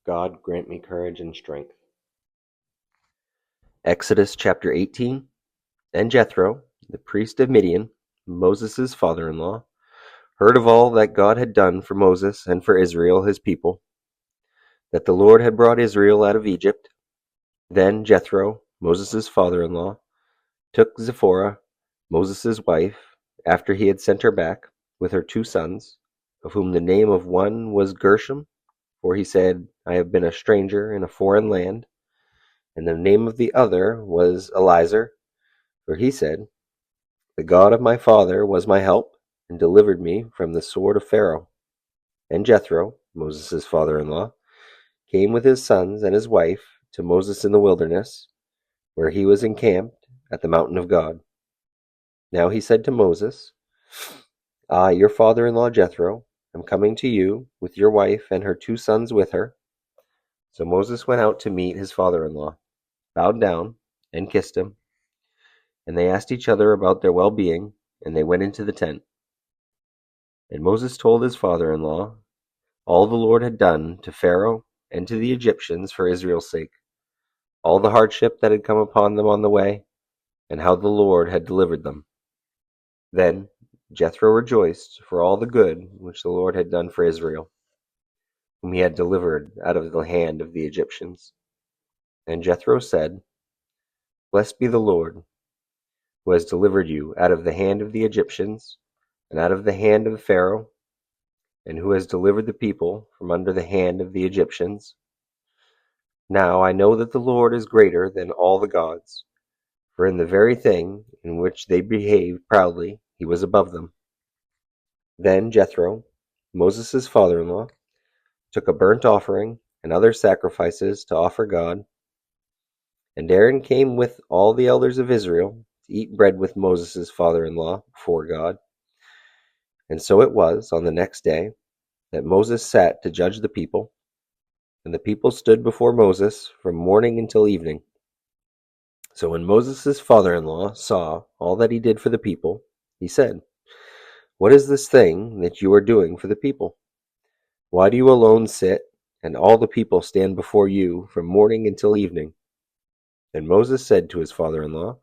God grant me courage and strength. Exodus chapter 18. And Jethro, the priest of Midian, Moses' father-in-law, heard of all that God had done for Moses and for Israel his people, that the Lord had brought Israel out of Egypt. Then Jethro, Moses' father-in-law, took Zipporah, Moses' wife, after he had sent her back, with her 2 sons, of whom the name of one was Gershom, for he said, I have been a stranger in a foreign land, and the name of the other was Eliezer, for he said, the God of my father was my help, and delivered me from the sword of Pharaoh. And Jethro, Moses' father-in-law, came with his sons and his wife to Moses in the wilderness, where he was encamped at the mountain of God. Now he said to Moses, I, your father-in-law Jethro, am coming to you with your wife and her 2 sons with her. So Moses went out to meet his father-in-law, bowed down, and kissed him. And they asked each other about their well-being, and they went into the tent. And Moses told his father-in-law all the Lord had done to Pharaoh and to the Egyptians for Israel's sake, all the hardship that had come upon them on the way, and how the Lord had delivered them. Then Jethro rejoiced for all the good which the Lord had done for Israel, whom he had delivered out of the hand of the Egyptians. And Jethro said, Blessed be the Lord, who has delivered you out of the hand of the Egyptians, and out of the hand of Pharaoh, and who has delivered the people from under the hand of the Egyptians. Now I know that the Lord is greater than all the gods, for in the very thing in which they behaved proudly, he was above them. Then Jethro, Moses' father-in-law, took a burnt offering and other sacrifices to offer God. And Aaron came with all the elders of Israel to eat bread with Moses' father-in-law before God. And so it was on the next day that Moses sat to judge the people, and the people stood before Moses from morning until evening. So when Moses' father-in-law saw all that he did for the people, he said, What is this thing that you are doing for the people? Why do you alone sit, and all the people stand before you from morning until evening? And Moses said to his father-in-law,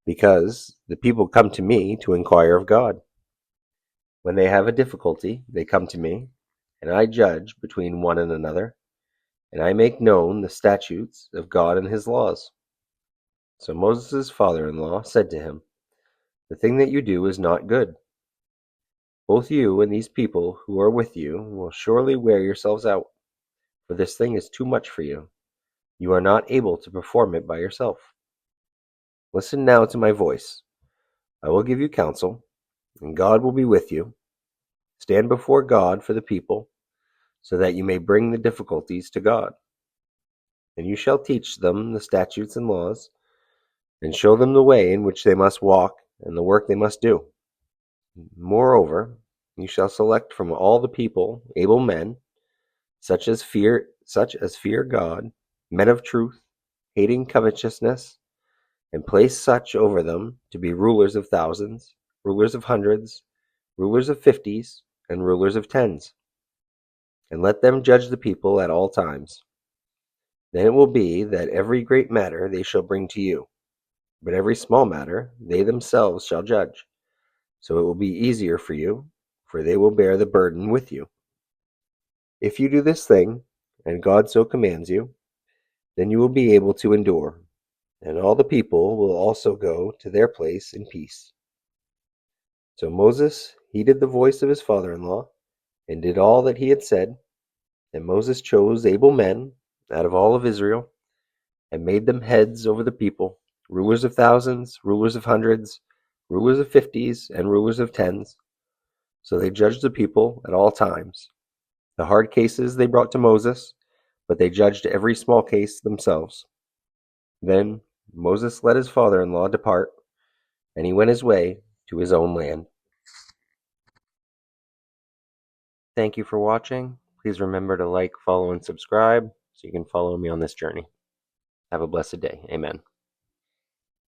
Because the people come to me to inquire of God. When they have a difficulty, they come to me, and I judge between one and another, and I make known the statutes of God and his laws. So Moses' father-in-law said to him, The thing that you do is not good. Both you and these people who are with you will surely wear yourselves out, for this thing is too much for you. You are not able to perform it by yourself. Listen now to my voice. I will give you counsel, and God will be with you. Stand before God for the people, so that you may bring the difficulties to God. And you shall teach them the statutes and laws, and show them the way in which they must walk and the work they must do. Moreover, you shall select from all the people able men, such as fear God, men of truth, hating covetousness, and place such over them to be rulers of thousands, rulers of hundreds, rulers of 50s, and rulers of 10s. And let them judge the people at all times. Then it will be that every great matter they shall bring to you, but every small matter they themselves shall judge. So it will be easier for you, for they will bear the burden with you. If you do this thing, and God so commands you, then you will be able to endure, and all the people will also go to their place in peace. So Moses heeded the voice of his father-in-law, and did all that he had said. And Moses chose able men out of all of Israel, and made them heads over the people, rulers of thousands, rulers of hundreds, rulers of 50s, and rulers of 10s. So they judged the people at all times. The hard cases they brought to Moses, but they judged every small case themselves. Then Moses let his father-in-law depart, and he went his way to his own land. Thank you for watching. Please remember to like, follow, and subscribe so you can follow me on this journey. Have a blessed day. Amen.